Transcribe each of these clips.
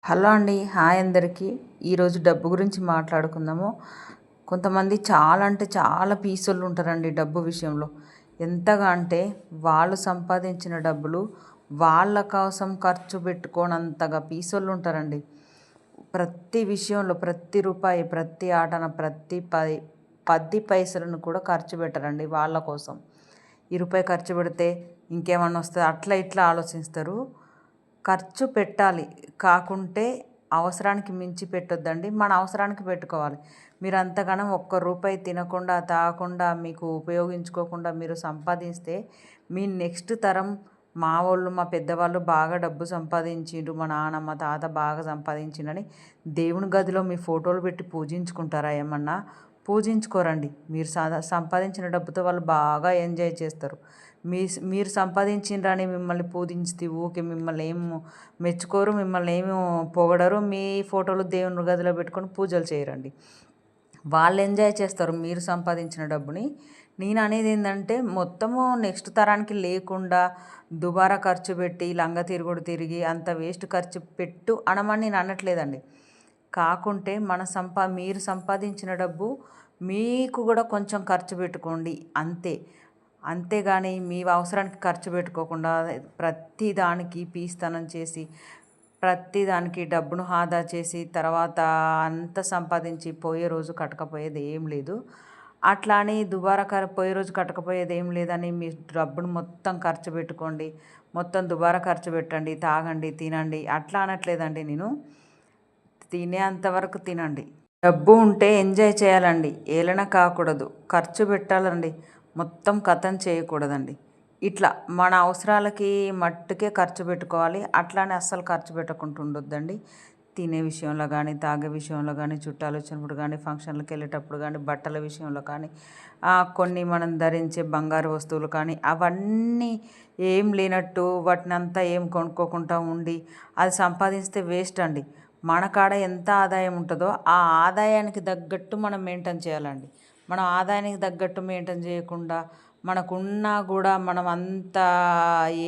Hello అండి. Hi అందరికీ. ఈరోజు డబ్బు గురించి మాట్లాడుకుందాము. కొంతమంది చాలా అంటే చాలా పీసోళ్ళు ఉంటారండి డబ్బు విషయంలో. ఎంతగా అంటే వాళ్ళు సంపాదించిన డబ్బులు వాళ్ళ కోసం ఖర్చు పెట్టుకోనంతగా పీసోళ్ళు ఉంటారండి. ప్రతి విషయంలో ప్రతి రూపాయి, ప్రతి ఆటన, ప్రతి 10 పైసలను కూడా ఖర్చు పెట్టరండి వాళ్ళ కోసం. ఈ రూపాయి ఖర్చు పెడితే ఇంకేమన్నా వస్తదా అట్లా ఇట్లా ఆలోచిస్తారు. ఖర్చు పెట్టాలి. కాకుంటే అవసరానికి మించి పెట్టొద్దండి. మన అవసరానికి పెట్టుకోవాలి. మీరు అంతగనం ఒక్క రూపాయి తినకుండా, తాగకుండా, మీకు ఉపయోగించుకోకుండా మీరు సంపాదిస్తే మీ నెక్స్ట్ తరం మా పెద్దవాళ్ళు బాగా డబ్బు సంపాదించిండ్రు, మా నాన్న, మా తాత బాగా సంపాదించిండ్రని దేవుని గదిలో మీ ఫోటోలు పెట్టి పూజించుకుంటారా ఏమన్నా? పూజించుకోరండి. మీరు సంపాదించిన డబ్బుతో వాళ్ళు బాగా ఎంజాయ్ చేస్తారు. మీరు సంపాదించిండ్రని మిమ్మల్ని పూజించితే ఊకే మిమ్మల్ని ఏం మెచ్చుకోరు, మిమ్మల్ని ఏమి పొగడరు. మీ ఫోటోలు దేవుని గదిలో పెట్టుకొని పూజలు చేయరండి. వాళ్ళు ఎంజాయ్ చేస్తారు మీరు సంపాదించిన డబ్బుని. నేను అనేది ఏంటంటే మొత్తము నెక్స్ట్ తరానికి లేకుండా దుబారా ఖర్చు పెట్టి లంగ తిరుగుడు తిరిగి అంత వేస్ట్ ఖర్చు పెట్టు అనమని నేను అనట్లేదండి. కాకుంటే మీరు సంపాదించిన డబ్బు మీకు కూడా కొంచెం ఖర్చు పెట్టుకోండి అంతే. అంతేగాని మీ అవసరానికి ఖర్చు పెట్టుకోకుండా ప్రతి దానికి పీస్తనం చేసి, ప్రతి దానికి డబ్బును ఆదా చేసి, తర్వాత అంత సంపాదించి పోయే రోజు కట్టకపోయేది ఏం లేదు. అట్లా అని దుబారా పోయే రోజు కట్టకపోయేది ఏం లేదని మీ డబ్బును మొత్తం ఖర్చు పెట్టుకోండి, మొత్తం దుబారా ఖర్చు పెట్టండి, తాగండి, తినండి అట్లా అనట్లేదండి నేను. తినేంతవరకు తినండి. డబ్బు ఉంటే ఎంజాయ్ చేయాలండి. ఏలన కాకూడదు. ఖర్చు పెట్టాలండి. మొత్తం కథం చేయకూడదండి. ఇట్లా మన అవసరాలకి మట్టుకే ఖర్చు పెట్టుకోవాలి. అట్లానే అస్సలు ఖర్చు పెట్టకుండా ఉండొద్దండి. తినే విషయంలో కానీ, తాగే విషయంలో కానీ, చుట్టాలు వచ్చినప్పుడు కానీ, ఫంక్షన్లకు వెళ్ళేటప్పుడు కానీ, బట్టల విషయంలో కానీ, కొన్ని మనం ధరించే బంగారు వస్తువులు కానీ అవన్నీ ఏం లేనట్టు వాటినంతా ఏం కొనుక్కోకుండా ఉండి అది సంపాదిస్తే వేస్ట్ అండి. మన కాడ ఎంత ఆదాయం ఉంటుందో ఆ ఆదాయానికి తగ్గట్టు మనం మెయింటైన్ చేయాలండి. మనం ఆదాయానికి తగ్గట్టు మెయింటైన్ చేయకుండా మనకున్నా కూడా మనం అంతా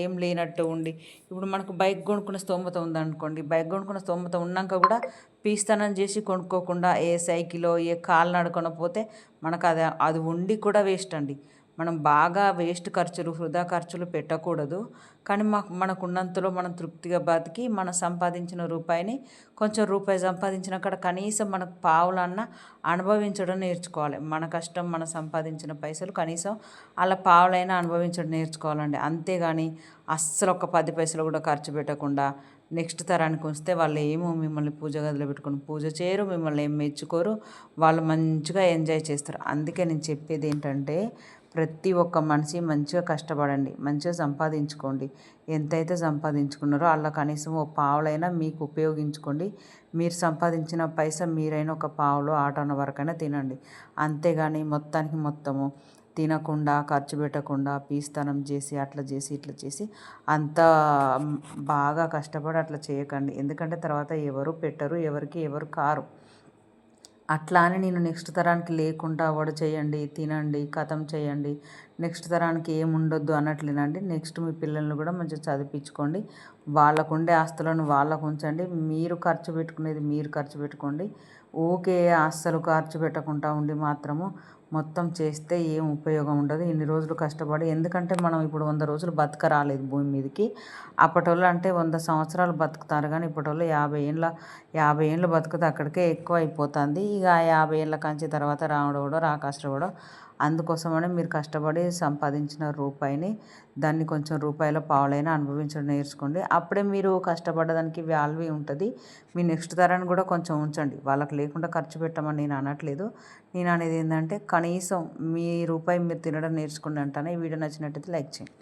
ఏం లేనట్టు ఉండి, ఇప్పుడు మనకు బైక్ కొనుక్కునే స్తోమత ఉందనుకోండి, బైక్ కొనుక్కునే స్తోమత ఉన్నాక కూడా పీస్తనం చేసి కొనుక్కోకుండా ఏ సైకిలో ఏ కాలినడకన పోతే మనకు అది ఉండి కూడా వేస్ట్ అండి. మనం బాగా వేస్ట్ ఖర్చులు, వృధా ఖర్చులు పెట్టకూడదు. కానీ మనకున్నంతలో మనం తృప్తిగా బతికి మన సంపాదించిన రూపాయిని కొంచెం రూపాయి సంపాదించిన కాడ కనీసం మనకు పావులన్నా అనుభవించడం నేర్చుకోవాలి. మన కష్టం మన సంపాదించిన పైసలు కనీసం అలా పావులైనా అనుభవించడం నేర్చుకోవాలండి. అంతేగాని అస్సలు ఒక 10 పైసలు కూడా ఖర్చు పెట్టకుండా నెక్స్ట్ తరానికి వస్తే వాళ్ళు ఏమో మిమ్మల్ని పూజ గదిలో పెట్టుకొని పూజ చేయరు, మిమ్మల్ని ఏం మెచ్చుకోరు. వాళ్ళు మంచిగా ఎంజాయ్ చేస్తారు. అందుకే నేను చెప్పేది ఏంటంటే ప్రతి ఒక్క మనిషి మంచిగా కష్టపడండి, మంచిగా సంపాదించుకోండి. ఎంతైతే సంపాదించుకున్నారో అలా కనీసం ఓ పావులైనా మీకు ఉపయోగించుకోండి. మీరు సంపాదించిన పైసా మీరైనా ఒక పావులో ఆటన వరకైనా తినండి. అంతేగాని మొత్తానికి మొత్తము తినకుండా, ఖర్చు పెట్టకుండా, పీస్తనం చేసి అట్లా చేసి ఇట్లా చేసి అంతా బాగా కష్టపడి అట్లా చేయకండి. ఎందుకంటే తర్వాత ఎవరు పెట్టరు, ఎవరికి ఎవరు కారు. అట్లా అని నేను నెక్స్ట్ తరానికి లేకుండా చేయండి, తినండి, కథం చేయండి, నెక్స్ట్ తరానికి ఏముండొద్దు అనట్లేనండి. నెక్స్ట్ మీ పిల్లల్ని కూడా మంచిగా చదివించుకోండి. వాళ్ళకుండే ఆస్తులను వాళ్ళకు ఉంచండి. మీరు ఖర్చు పెట్టుకునేది మీరు ఖర్చు పెట్టుకోండి. ఊకే అస్సలు ఖర్చు పెట్టకుండా ఉండి మాత్రము మొత్తం చేస్తే ఏం ఉపయోగం ఉండదు. ఇన్ని రోజులు కష్టపడి, ఎందుకంటే మనం ఇప్పుడు 100 రోజులు రాలేదు భూమి మీదకి. అప్పటోళ్ళు అంటే 100 సంవత్సరాలు బతుకుతారు కానీ ఇప్పటోళ్ళు 50 ఏండ్లు బతుకుతే అక్కడికే ఎక్కువ అయిపోతుంది. ఇక 50 ఏళ్ళ కంచి తర్వాత రాముడెవడో రాకాసుడెవడో. అందుకోసమని మీరు కష్టపడి సంపాదించిన రూపాయిని దాన్ని కొంచెం రూపాయల పావులైనా అనుభవించడం నేర్చుకోండి. అప్పుడే మీరు కష్టపడ్డదానికి వాల్యూ ఉంటుంది. మీ నెక్స్ట్ తరాన్ని కూడా కొంచెం ఉంచండి. వాళ్ళకి లేకుండా ఖర్చు పెట్టమని నేను అనట్లేదు. నేను అనేది ఏంటంటే కనీసం మీ రూపాయి మీరు తినడం నేర్చుకోండి అంటాను. ఈ వీడియో నచ్చినట్టయితే లైక్ చేయండి.